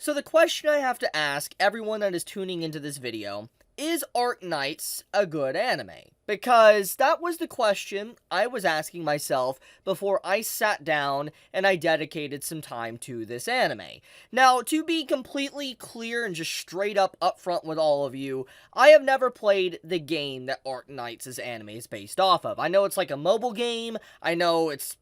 So the question I have to ask everyone that is tuning into this video is Arknights a good anime? Because that was the question I was asking myself before I sat down and I dedicated some time to this anime. Now, to be completely clear and just straight up upfront with all of you, I have never played the game that Arknights' anime is based off of. I know it's like a mobile game, I know it's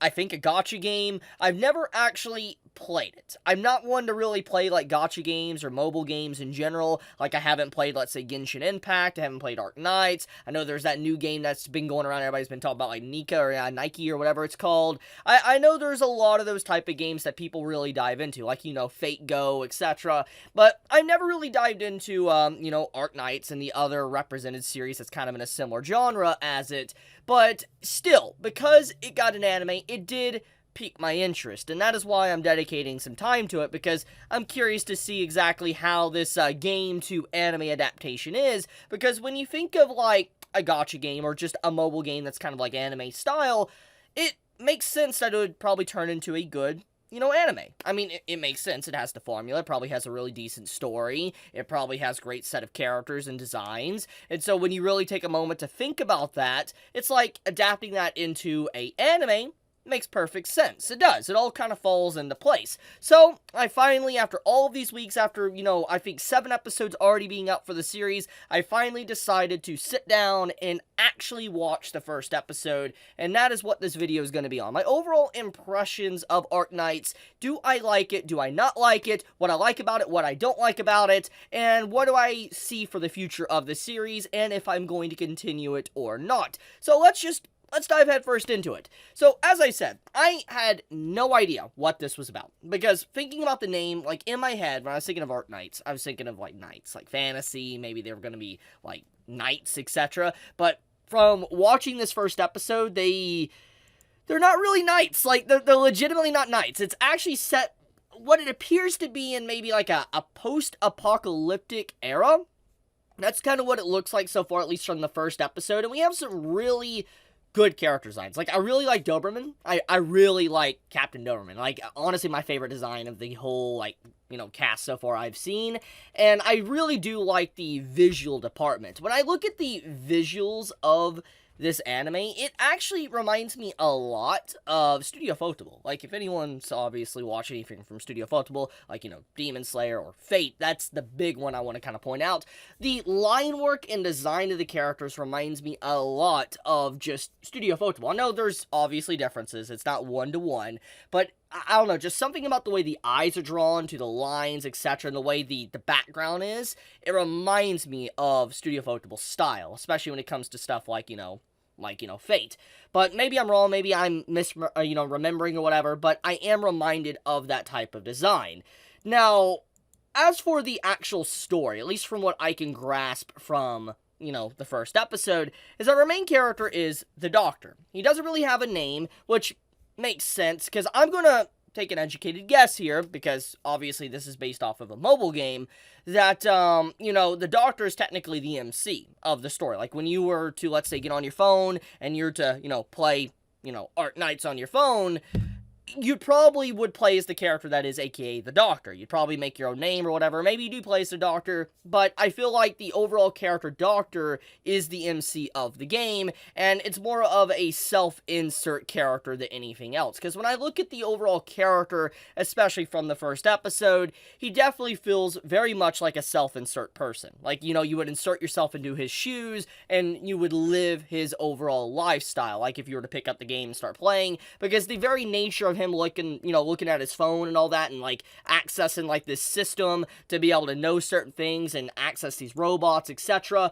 I think a gacha game. I've never actually played it. I'm not one to really play like gacha games or mobile games in general. Like I haven't played, let's say, Genshin Impact. I haven't played Arknights. I know there's that new game that's been going around. Everybody's been talking about like Nika or Nike or whatever it's called. I know there's a lot of those type of games that people really dive into, like, Fate Go, etc. But I've never really dived into, Arknights and the other represented series that's kind of in a similar genre as it. But still, because it got an anime, it did pique my interest, and that is why I'm dedicating some time to it, because I'm curious to see exactly how this game to anime adaptation is, because when you think of, like, a gacha game, or just a mobile game that's kind of like anime style, it makes sense that it would probably turn into a good anime. I mean, it makes sense. It has the formula. It probably has a really decent story. It probably has a great set of characters and designs. And so when you really take a moment to think about that, it's like adapting that into a anime makes perfect sense. It does. It all kind of falls into place. So, I finally, after all of these weeks, after, I think 7 episodes already being out for the series, I finally decided to sit down and actually watch the first episode, and that is what this video is going to be on. My overall impressions of Arknights. Do I like it? Do I not like it? What I like about it? What I don't like about it? And what do I see for the future of the series? And if I'm going to continue it or not. So, let's dive headfirst into it. So, as I said, I had no idea what this was about. Because thinking about the name, like, in my head, when I was thinking of Arknights, I was thinking of, like, knights. Like, fantasy, maybe they were going to be, like, knights, etc. But from watching this first episode, they're not really knights. Like, they're legitimately not knights. It's actually set what it appears to be in maybe, like, a post-apocalyptic era. That's kind of what it looks like so far, at least from the first episode. And we have some really good character designs. Like, I really like Doberman. I really like Captain Doberman. Like, honestly, my favorite design of the whole, like, cast so far I've seen. And I really do like the visual department. When I look at the visuals of this anime, it actually reminds me a lot of Studio Photable. Like, if anyone's obviously watching anything from Studio Photable, like, Demon Slayer or Fate, that's the big one I want to kind of point out. The line work and design of the characters reminds me a lot of just Studio Photable. I know there's obviously differences, it's not one-to-one, but I don't know, just something about the way the eyes are drawn to the lines, etc., and the way the background is, it reminds me of Studio Photable style, especially when it comes to stuff like, Fate. But maybe I'm wrong, maybe I'm remembering or whatever, but I am reminded of that type of design. Now, as for the actual story, at least from what I can grasp from, the first episode, is that our main character is the Doctor. He doesn't really have a name, which makes sense, because I'm gonna take an educated guess here, because obviously this is based off of a mobile game, that, the Doctor is technically the MC of the story. Like, when you were to, let's say, get on your phone, and you're to, play, Arknights on your phone, you probably would play as the character that is aka the Doctor. You'd probably make your own name or whatever. Maybe you do play as the Doctor, but I feel like the overall character Doctor is the MC of the game, and it's more of a self-insert character than anything else. Because when I look at the overall character, especially from the first episode, he definitely feels very much like a self-insert person. Like, you would insert yourself into his shoes, and you would live his overall lifestyle, like if you were to pick up the game and start playing, because the very nature of him looking at his phone and all that, and like accessing like this system to be able to know certain things and access these robots, etc.,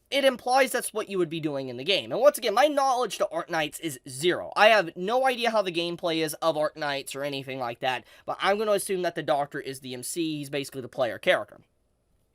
it implies that's what you would be doing in the game. And once again, my knowledge to Arknights is zero. I have no idea how the gameplay is of Arknights or anything like that, but I'm going to assume that the Doctor is the MC. He's basically the player character.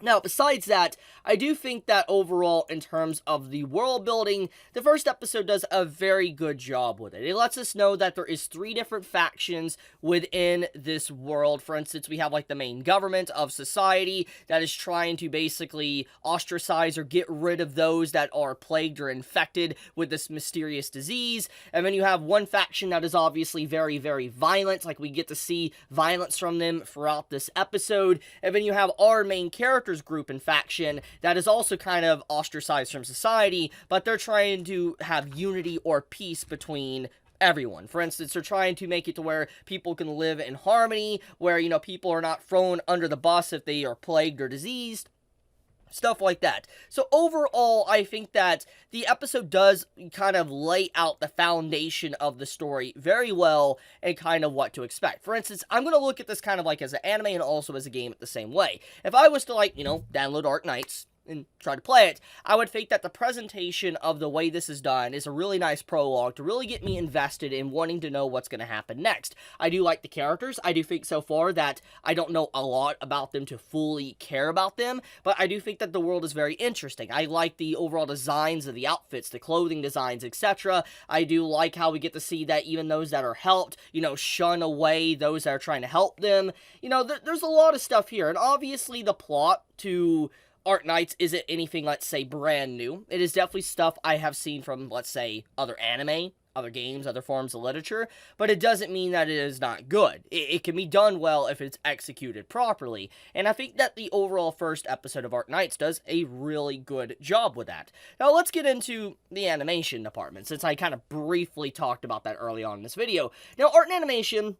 Now, besides that, I do think that overall, in terms of the world building, the first episode does a very good job with it. It lets us know that there is 3 different factions within this world. For instance, we have like the main government of society that is trying to basically ostracize or get rid of those that are plagued or infected with this mysterious disease. And then you have one faction that is obviously very, very violent. Like, we get to see violence from them throughout this episode. And then you have our main character group and faction that is also kind of ostracized from society, but they're trying to have unity or peace between everyone. For instance, they're trying to make it to where people can live in harmony, where, you know, people are not thrown under the bus if they are plagued or diseased. Stuff like that. So overall, I think that the episode does kind of lay out the foundation of the story very well and kind of what to expect. For instance, I'm going to look at this kind of like as an anime and also as a game at the same way. If I was to, like, you know, download Arknights and try to play it, I would think that the presentation of the way this is done is a really nice prologue to really get me invested in wanting to know what's going to happen next. I do like the characters. I do think so far that I don't know a lot about them to fully care about them, but I do think that the world is very interesting. I like the overall designs of the outfits, the clothing designs, etc. I do like how we get to see that even those that are helped, you know, shun away those that are trying to help them. You know, there's a lot of stuff here, and obviously the plot to Arknights isn't anything, let's say, brand new. It is definitely stuff I have seen from, let's say, other anime, other games, other forms of literature, but it doesn't mean that it is not good. It can be done well if it's executed properly, and I think that the overall first episode of Arknights does a really good job with that. Now, let's get into the animation department, since I kind of briefly talked about that early on in this video. Now, art and animation,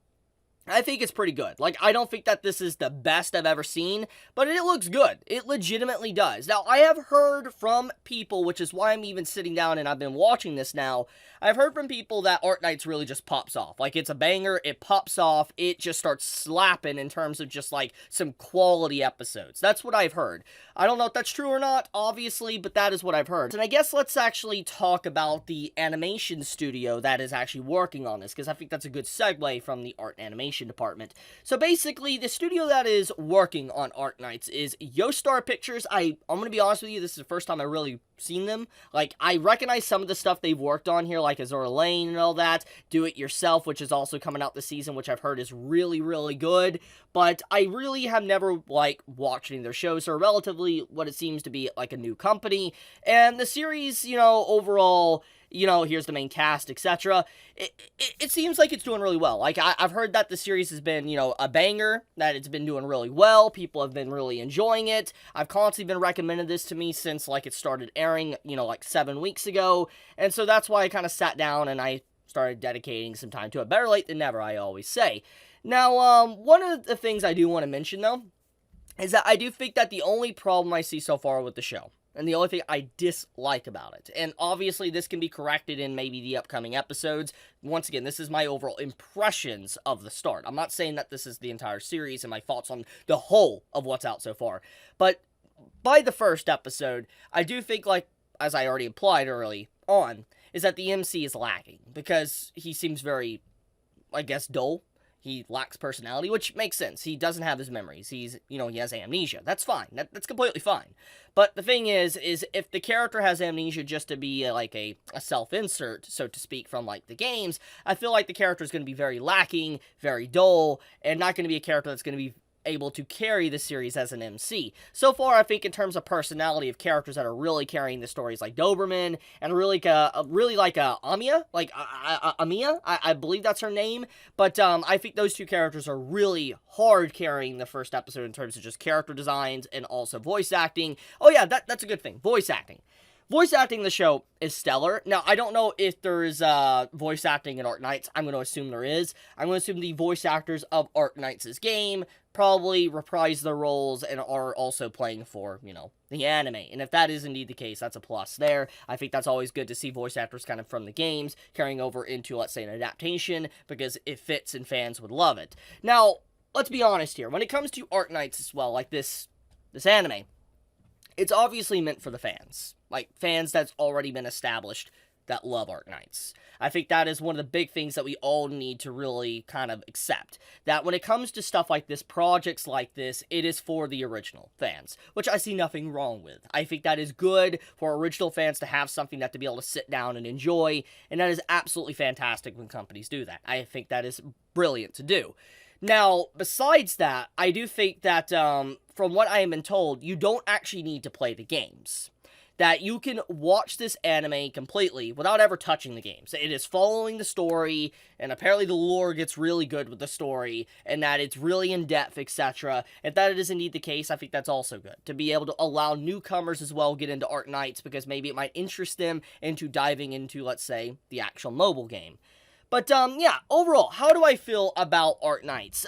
I think it's pretty good. Like, I don't think that this is the best I've ever seen, but it looks good. It legitimately does. Now, I have heard from people, which is why I'm even sitting down and I've been watching this now, I've heard from people that Arknights really just pops off. Like, it's a banger, it pops off, it just starts slapping in terms of just, like, some quality episodes. That's what I've heard. I don't know if that's true or not, obviously, but that is what I've heard. And I guess let's actually talk about the animation studio that is actually working on this, because I think that's a good segue from the art and animation department. So basically, the studio that is working on Arknights is Yoestar Pictures. I'm gonna be honest with you, this is the first time I really seen them. Like, I recognize some of the stuff they've worked on here, like Azure Lane and all that, Do It Yourself, which is also coming out this season, which I've heard is really, really good, but I really have never, like, watched any of their shows, so relatively what it seems to be, like, a new company, and the series, you know, overall, you know, here's the main cast, etc. It seems like it's doing really well. Like, I've heard that the series has been, you know, a banger, that it's been doing really well, people have been really enjoying it. I've constantly been recommending this to me since, like, it started airing, you know, like 7 weeks ago, and so that's why I kind of sat down and I started dedicating some time to it. Better late than never, I always say. Now, one of the things I do want to mention, though, is that I do think that the only problem I see so far with the show, and the only thing I dislike about it, and obviously this can be corrected in maybe the upcoming episodes. Once again, this is my overall impressions of the start. I'm not saying that this is the entire series and my thoughts on the whole of what's out so far. But by the first episode, I do think, like, as I already implied early on, is that the MC is lacking. Because he seems very, I guess, dull. He lacks personality, which makes sense. He doesn't have his memories. He's, you know, he has amnesia. That's fine. That's completely fine. But the thing is if the character has amnesia just to be like a self-insert, so to speak, from, like, the games, I feel like the character is going to be very lacking, very dull, and not going to be a character that's going to be able to carry the series as an MC. So far, I think in terms of personality of characters that are really carrying the stories, like Doberman, and really like Amiya, like Amiya, I believe that's her name, but I think those two characters are really hard carrying the first episode in terms of just character designs and also voice acting. Oh yeah, that's a good thing, voice acting. Voice acting in the show is stellar. Now, I don't know if there's voice acting in Arknights. I'm going to assume there is. I'm going to assume the voice actors of Arknights' game probably reprise their roles and are also playing for, you know, the anime. And if that is indeed the case, that's a plus there. I think that's always good to see voice actors kind of from the games carrying over into, let's say, an adaptation, because it fits and fans would love it. Now, let's be honest here. When it comes to Arknights as well, like this anime, it's obviously meant for the fans. Like, fans that's already been established that love Arknights. I think that is one of the big things that we all need to really kind of accept. That when it comes to stuff like this, projects like this, it is for the original fans, which I see nothing wrong with. I think that is good for original fans to have something that to be able to sit down and enjoy, and that is absolutely fantastic when companies do that. I think that is brilliant to do. Now, besides that, I do think that, from what I have been told, you don't actually need to play the games. That you can watch this anime completely without ever touching the games. It is following the story, and apparently the lore gets really good with the story, and that it's really in-depth, etc. If that is indeed the case, I think that's also good. To be able to allow newcomers as well get into Arknights, because maybe it might interest them into diving into, let's say, the actual mobile game. But, yeah, overall, how do I feel about Arknights?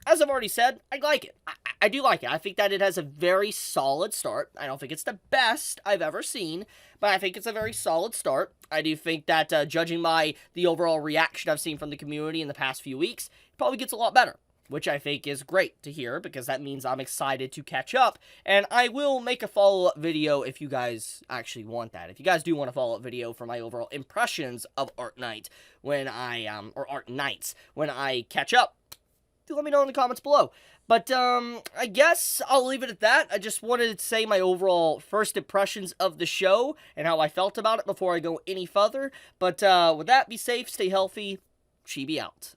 As I've already said, I like it. I do like it. I think that it has a very solid start. I don't think it's the best I've ever seen, but I think it's a very solid start. I do think that, judging by the overall reaction I've seen from the community in the past few weeks, it probably gets a lot better, which I think is great to hear, because that means I'm excited to catch up, and I will make a follow-up video if you guys actually want that. If you guys do want a follow-up video for my overall impressions of Arknight when or Arknights, when I catch up, do let me know in the comments below. But, I guess I'll leave it at that. I just wanted to say my overall first impressions of the show and how I felt about it before I go any further. But, with that, be safe, stay healthy, Chibi out.